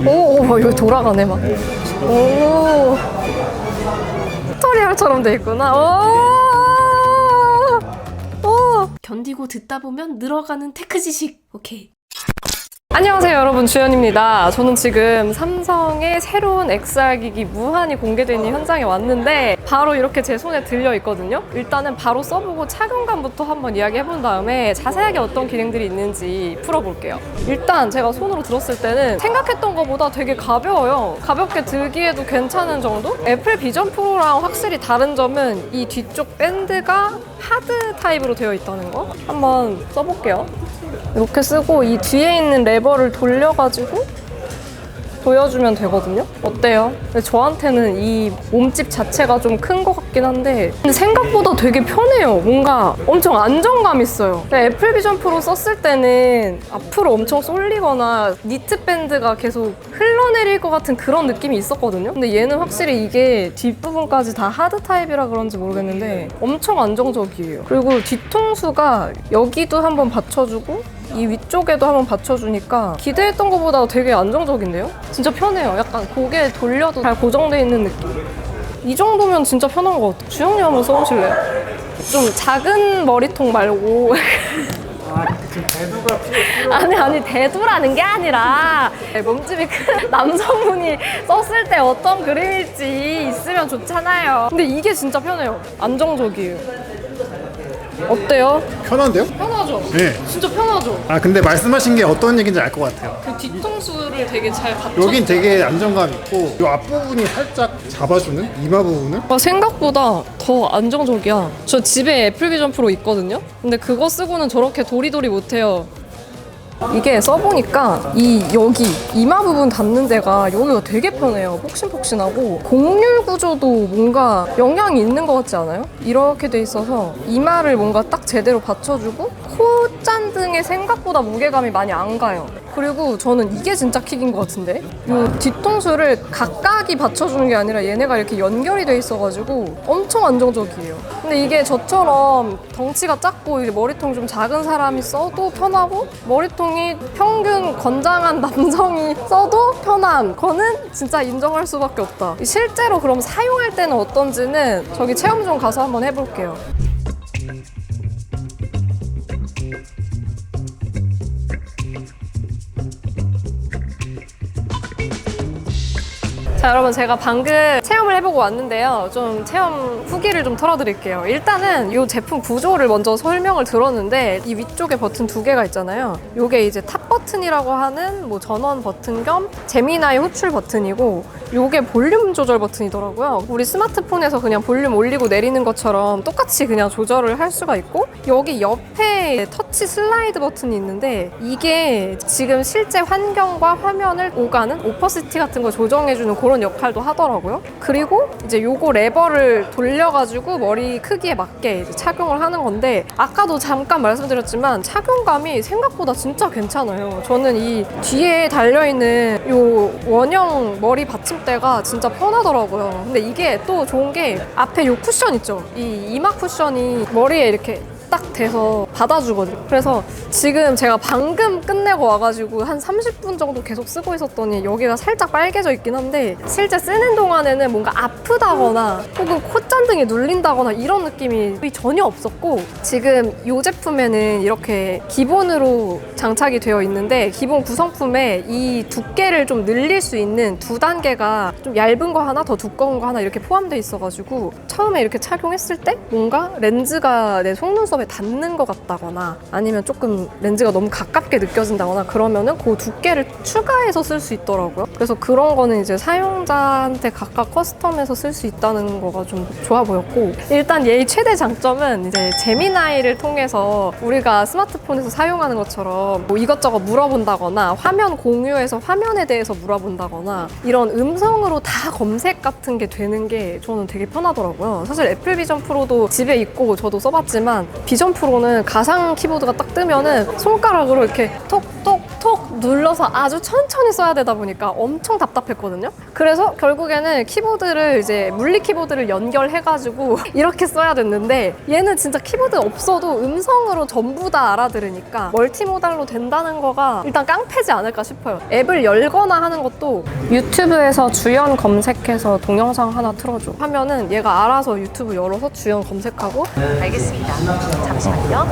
오, 이거 돌아가네 막. 오, 튜토리얼처럼 돼 있구나. 오. 견디고 듣다 보면 늘어가는 테크 지식. 오케이. 안녕하세요 여러분, 주연입니다. 저는 지금 삼성의 새로운 XR 기기 무한이 공개되는 현장에 왔는데 바로 이렇게 제 손에 들려 있거든요. 일단은 바로 써보고 착용감부터 한번 이야기해본 다음에 자세하게 어떤 기능들이 있는지 풀어볼게요. 일단 제가 손으로 들었을 때는 생각했던 것보다 되게 가벼워요. 가볍게 들기에도 괜찮은 정도? 애플 비전 프로랑 확실히 다른 점은 이 뒤쪽 밴드가 하드 타입으로 되어 있다는 거. 한번 써볼게요. 이렇게 쓰고 이 뒤에 있는 레버를 돌려가지고 보여주면 되거든요. 어때요? 근데 저한테는 이 몸집 자체가 좀 큰 것 같긴 한데 근데 생각보다 되게 편해요. 뭔가 엄청 안정감 있어요. 애플 비전 프로 썼을 때는 앞으로 엄청 쏠리거나 니트 밴드가 계속 흘러내릴 것 같은 그런 느낌이 있었거든요. 근데 얘는 확실히 이게 뒷부분까지 다 하드 타입이라 그런지 모르겠는데 엄청 안정적이에요. 그리고 뒤통수가 여기도 한번 받쳐주고 이 위쪽에도 한번 받쳐주니까 기대했던 것보다 되게 안정적인데요? 진짜 편해요. 약간 고개 돌려도 잘 고정되어 있는 느낌? 이 정도면 진짜 편한 것 같아요. 주영님 한번 써보실래요? 좀 작은 머리통 말고 지금 대두가 필요. 아니 대두라는 게 아니라 몸집이 큰 남성분이 썼을 때 어떤 그림일지 있으면 좋잖아요. 근데 이게 진짜 편해요. 안정적이에요. 어때요? 편한데요? 편하죠? 네. 진짜 편하죠? 근데 말씀하신 게 어떤 얘기인지 알 것 같아요. 그 뒤통수를 되게 잘 받쳐. 여긴 되게 안정감 있고 이 앞부분이 살짝 잡아주는 이마 부분을. 생각보다 더 안정적이야. 저 집에 애플 비전 프로 있거든요? 근데 그거 쓰고는 저렇게 도리도리 못해요. 이게 써보니까 여기 이마 부분 닿는 데가 여기가 되게 편해요. 폭신폭신하고 곡률 구조도 뭔가 영향이 있는 것 같지 않아요? 이렇게 돼 있어서 이마를 뭔가 딱 제대로 받쳐주고 콧잔등에 생각보다 무게감이 많이 안 가요. 그리고 저는 이게 진짜 킥인 것 같은데? 이 뒤통수를 각각이 받쳐주는 게 아니라 얘네가 이렇게 연결이 돼 있어가지고 엄청 안정적이에요. 근데 이게 저처럼 덩치가 작고 머리통 좀 작은 사람이 써도 편하고 머리통이 평균 건장한 남성이 써도 편한 거는 진짜 인정할 수밖에 없다. 실제로 그럼 사용할 때는 어떤지는 저기 체험존 가서 한번 해볼게요. 자, 여러분 제가 방금 체험을 해보고 왔는데요. 좀 체험 후기를 좀 털어드릴게요. 일단은 이 제품 구조를 먼저 설명을 들었는데 이 위쪽에 버튼 2개가 있잖아요. 이게 이제 탑 버튼이라고 하는 뭐 전원 버튼 겸 제미나이 호출 버튼이고 이게 볼륨 조절 버튼이더라고요. 우리 스마트폰에서 그냥 볼륨 올리고 내리는 것처럼 똑같이 그냥 조절을 할 수가 있고 여기 옆에 터치 슬라이드 버튼이 있는데 이게 지금 실제 환경과 화면을 오가는 오퍼시티 같은 거 조정해주는 그런 역할도 하더라고요. 그리고 이제 요거 레버를 돌려가지고 머리 크기에 맞게 이제 착용을 하는 건데 아까도 잠깐 말씀드렸지만 착용감이 생각보다 진짜 괜찮아요. 저는 이 뒤에 달려있는 요 원형 머리 받침대가 진짜 편하더라고요. 근데 이게 또 좋은 게 앞에 요 쿠션 있죠? 이 이마 쿠션이 머리에 이렇게 딱 돼서 받아주거든요. 그래서 지금 제가 방금 끝내고 와가지고 한 30분 정도 계속 쓰고 있었더니 여기가 살짝 빨개져 있긴 한데 실제 쓰는 동안에는 뭔가 아프다거나 혹은 콧잔등이 눌린다거나 이런 느낌이 전혀 없었고 지금 이 제품에는 이렇게 기본으로 장착이 되어 있는데 기본 구성품에 이 두께를 좀 늘릴 수 있는 2단계가 좀 얇은 거 하나 더 두꺼운 거 하나 이렇게 포함되어 있어가지고 처음에 이렇게 착용했을 때 뭔가 렌즈가 내 속눈썹에 닿는 것 같다거나 아니면 조금 렌즈가 너무 가깝게 느껴진다거나 그러면은 그 두께를 추가해서 쓸 수 있더라고요. 그래서 그런 거는 이제 사용자한테 각각 커스텀해서 쓸 수 있다는 거가 좀 좋아 보였고 일단 얘의 최대 장점은 이제 제미나이를 통해서 우리가 스마트폰에서 사용하는 것처럼 뭐 이것저것 물어본다거나 화면 공유해서 화면에 대해서 물어본다거나 이런 음성으로 다 검색 같은 게 되는 게 저는 되게 편하더라고요. 사실 애플 비전 프로도 집에 있고 저도 써봤지만 비전 프로는 가상 키보드가 딱 뜨면은 손가락으로 이렇게 톡톡톡 눌러서 아주 천천히 써야 되다 보니까 엄청 답답했거든요. 그래서 결국에는 키보드를 이제 물리 키보드를 연결해가지고 이렇게 써야 됐는데 얘는 진짜 키보드 없어도 음성으로 전부 다 알아들으니까 멀티모달로 된다는 거가 일단 깡패지 않을까 싶어요. 앱을 열거나 하는 것도 유튜브에서 주연 검색해서 동영상 하나 틀어줘 하면은 얘가 알아서 유튜브 열어서 주연 검색하고 알겠습니다. 잠시만요.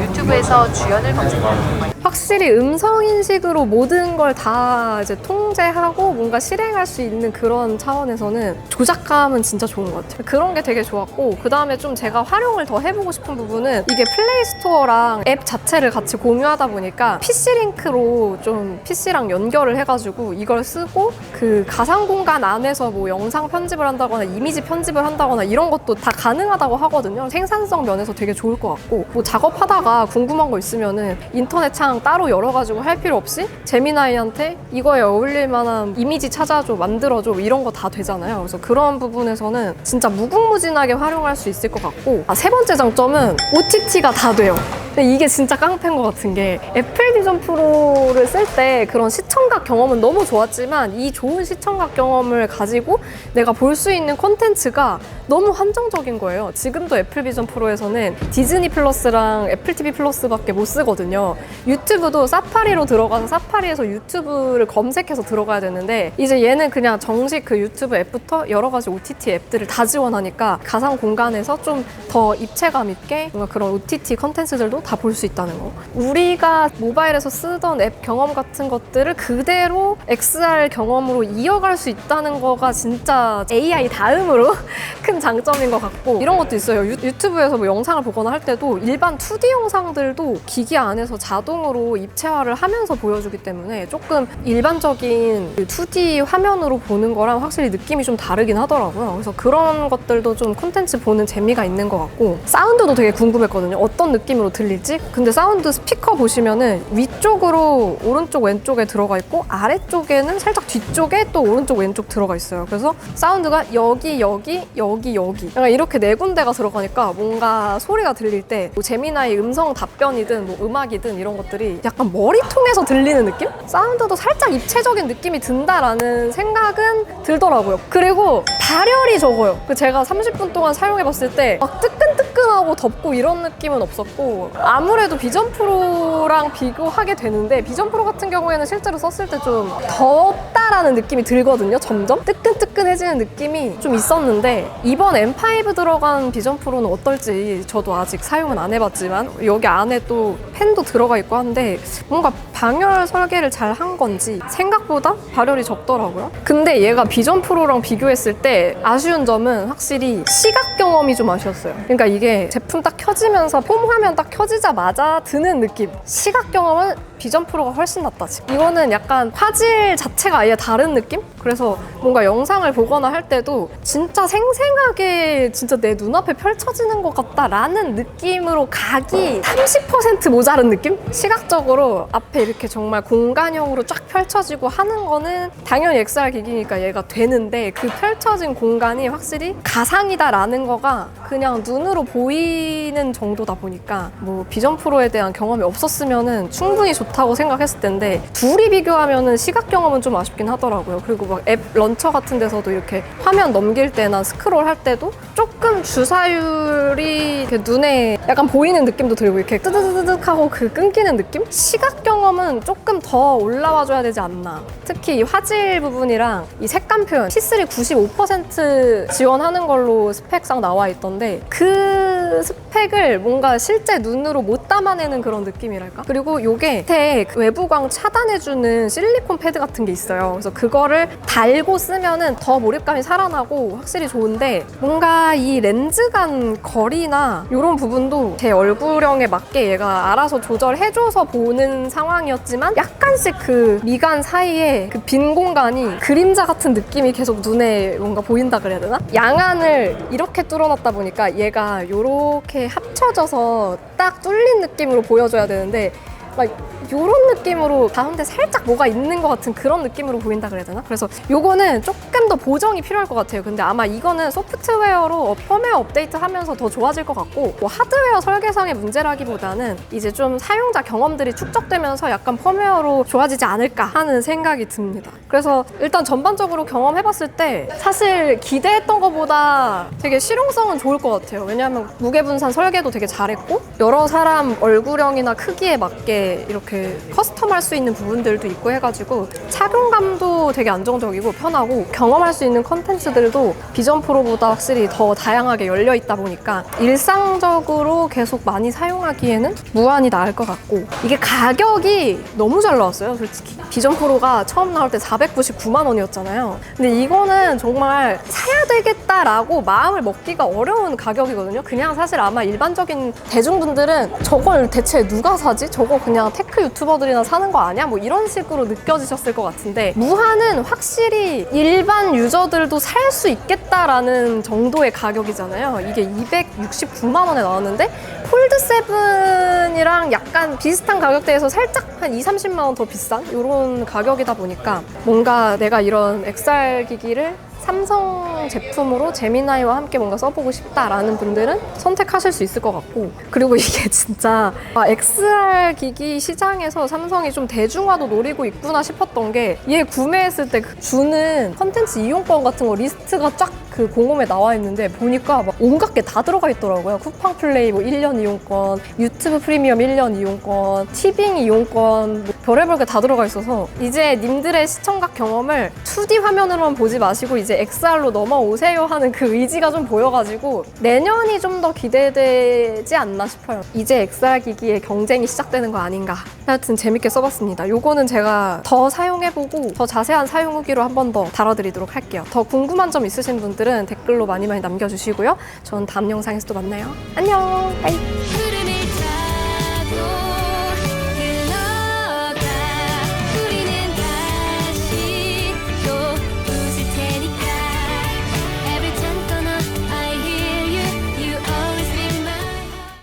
유튜브에서 주연을 검색하는 거예요. 확실히 음성 인식으로 모든 걸 다 이제 통제하고 뭔가 실행할 수 있는 그런 차원에서는 조작감은 진짜 좋은 것 같아요. 그런 게 되게 좋았고 그 다음에 좀 제가 활용을 더 해보고 싶은 부분은 이게 플레이 스토어랑 앱 자체를 같이 공유하다 보니까 PC 링크로 좀 PC랑 연결을 해가지고 이걸 쓰고 그 가상 공간 안에서 뭐 영상 편집을 한다거나 이미지 편집을 한다거나 이런 것도 다 가능하다고 하거든요. 생산성 면에서 되게 좋을 것 같고 뭐 작업하다가 궁금한 거 있으면은 인터넷 창 따로 열어가지고 할 필요 없이 제미나이한테 이거에 어울릴 만한 이미지 찾아줘, 만들어줘 이런 거 다 되잖아요. 그래서 그런 부분에서는 진짜 무궁무진하게 활용할 수 있을 것 같고 세 번째 장점은 OTT가 다 돼요. 근데 이게 진짜 깡패인 것 같은 게 애플 비전 프로를 쓸 때 그런 시청각 경험은 너무 좋았지만 이 좋은 시청각 경험을 가지고 내가 볼 수 있는 콘텐츠가 너무 한정적인 거예요. 지금도 애플 비전 프로에서는 디즈니 플러스랑 애플 TV 플러스밖에 못 쓰거든요. 유튜브도 사파리로 들어가서 사파리에서 유튜브를 검색해서 들어가야 되는데 이제 얘는 그냥 정식 그 유튜브 앱부터 여러 가지 OTT 앱들을 다 지원하니까 가상 공간에서 좀 더 입체감 있게 뭔가 그런 OTT 콘텐츠들도 다 볼 수 있다는 거. 우리가 모바일에서 쓰던 앱 경험 같은 것들을 그대로 XR 경험으로 이어갈 수 있다는 거가 진짜 AI 다음으로 큰 장점인 것 같고 이런 것도 있어요. 유튜브에서 뭐 영상을 보거나 할 때도 일반 2D 영상들도 기기 안에서 자동으로 입체화를 하면서 보여주기 때문에 조금 일반적인 2D 화면으로 보는 거랑 확실히 느낌이 좀 다르긴 하더라고요. 그래서 그런 것들도 좀 콘텐츠 보는 재미가 있는 것 같고 사운드도 되게 궁금했거든요. 어떤 느낌으로 들릴지? 근데 사운드 스피커 보시면은 위쪽으로 오른쪽 왼쪽에 들어가 있고 아래쪽에는 살짝 뒤쪽에 또 오른쪽 왼쪽 들어가 있어요. 그래서 사운드가 여기 약간 이렇게 네 군데가 들어가니까 뭔가 소리가 들릴 때 뭐 제미나이 음성 답변이든 뭐 음악이든 이런 것들이 약간 머리통에서 들리는 느낌? 사운드도 살짝 입체적인 느낌이 든다라는 생각은 들더라고요. 그리고 발열이 적어요. 제가 30분 동안 사용해봤을 때 막 뜨끈뜨끈하고 덥고 이런 느낌은 없었고 아무래도 비전 프로랑 비교하게 되는데 비전 프로 같은 경우에는 실제로 썼을 때 좀 덥다라는 느낌이 들거든요. 점점 뜨끈뜨끈해지는 느낌이 좀 있었는데 이번 M5 들어간 비전 프로는 어떨지 저도 아직 사용은 안 해봤지만 여기 안에 또 팬도 들어가 있고 한데 뭔가 방열 설계를 잘 한 건지 생각보다 발열이 적더라고요. 근데 얘가 비전 프로랑 비교했을 때 아쉬운 점은 확실히 시각 경험이 좀 아쉬웠어요. 그러니까 이게 제품 딱 켜지면서 폼 화면 딱 켜지자마자 드는 느낌. 시각 경험은 비전 프로가 훨씬 낫다 지금. 이거는 약간 화질 자체가 아예 다른 느낌? 그래서 뭔가 영상을 보거나 할 때도 진짜 생생하게 진짜 내 눈앞에 펼쳐지는 것 같다라는 느낌으로 각이 30% 모자른 느낌? 시각적으로 앞에 이렇게 정말 공간형으로 쫙 펼쳐지고 하는 거는 당연히 XR 기기니까 얘가 되는데 그 펼쳐진 공간이 확실히 가상이다라는 거가 그냥 눈으로 보이는 정도다 보니까 뭐 비전 프로에 대한 경험이 없었으면은 충분히 좋다고 생각했을 텐데 둘이 비교하면은 시각 경험은 좀 아쉽긴 하더라고요. 그리고 막 앱 런처 같은 데서도 이렇게 화면 넘길 때나 스크롤 할 때도 조금 주사율이 이렇게 눈에 약간 보이는 느낌도 들고 이렇게 뜨드드득 하고 그 끊기는 느낌? 시각 경험은 조금 더 올라와줘야 되지 않나. 특히 이 화질 부분이랑 이 색감 표현 P3 95% 지원하는 걸로 스펙상 나와 있던데 그 스펙을 뭔가 실제 눈으로 못 담아내는 그런 느낌이랄까? 그리고 요게 밑에 외부광 차단해주는 실리콘 패드 같은 게 있어요. 그래서 그거를 달고 쓰면은 더 몰입감이 살아나고 확실히 좋은데 뭔가 이 렌즈 간 거리나 이런 부분도 제 얼굴형에 맞게 얘가 알아서 조절해줘서 보는 상황이었지만 약간씩 그 미간 사이에 그 빈 공간이 그림자 같은 느낌이 계속 눈에 뭔가 보인다 그래야 되나? 양안을 이렇게 뚫어놨다 보니까 얘가 이렇게 합쳐져서 딱 뚫린 느낌으로 보여줘야 되는데 막 이런 느낌으로 가운데 살짝 뭐가 있는 것 같은 그런 느낌으로 보인다 그래야 되나? 그래서 요거는 조금 더 보정이 필요할 것 같아요. 근데 아마 이거는 소프트웨어로 펌웨어 업데이트하면서 더 좋아질 것 같고, 뭐 하드웨어 설계상의 문제라기보다는 이제 좀 사용자 경험들이 축적되면서 약간 펌웨어로 좋아지지 않을까 하는 생각이 듭니다. 그래서 일단 전반적으로 경험해봤을 때 사실 기대했던 것보다 되게 실용성은 좋을 것 같아요. 왜냐하면 무게분산 설계도 되게 잘했고 여러 사람 얼굴형이나 크기에 맞게 이렇게 커스텀할 수 있는 부분들도 있고 해가지고 착용감도 되게 안정적이고 편하고, 경험할 수 있는 컨텐츠들도 비전 프로보다 확실히 더 다양하게 열려 있다 보니까 일상적으로 계속 많이 사용하기에는 무한히 나을 것 같고, 이게 가격이 너무 잘 나왔어요. 솔직히 비전 프로가 처음 나올 때 499만 원이었잖아요. 근데 이거는 정말 사야 되겠다라고 마음을 먹기가 어려운 가격이거든요. 그냥 사실 아마 일반적인 대중분들은 저걸 대체 누가 사지? 저거 그냥 테크 유튜버들이나 사는 거 아니야? 뭐 이런 식으로 느껴지셨을 것 같은데, 무한은 확실히 일반 유저들도 살 수 있겠다라는 정도의 가격이잖아요. 이게 269만 원에 나왔는데 폴드 7이랑 약간 비슷한 가격대에서 살짝 한 20-30만 원 더 비싼 이런 가격이다 보니까 뭔가 내가 이런 XR 기기를 삼성 제품으로 제미나이와 함께 뭔가 써보고 싶다라는 분들은 선택하실 수 있을 것 같고, 그리고 이게 진짜 XR 기기 시장에서 삼성이 좀 대중화도 노리고 있구나 싶었던 게, 얘 구매했을 때 주는 컨텐츠 이용권 같은 거 리스트가 쫙 그 공홈에 나와 있는데 보니까 막 온갖 게 다 들어가 있더라고요. 쿠팡 플레이 뭐 1년 이용권, 유튜브 프리미엄 1년 이용권, 티빙 이용권, 뭐 별의별 게 다 들어가 있어서 이제 님들의 시청각 경험을 2D 화면으로만 보지 마시고 이제 XR로 넘어오세요 하는 그 의지가 좀 보여가지고 내년이 좀 더 기대되지 않나 싶어요. 이제 XR 기기의 경쟁이 시작되는 거 아닌가. 하여튼 재밌게 써봤습니다. 요거는 제가 더 사용해보고 더 자세한 사용 후기로 한 번 더 다뤄드리도록 할게요. 더 궁금한 점 있으신 분들은 댓글로 많이 남겨주시고요. 전 다음 영상에서 또 만나요. 안녕. 바이.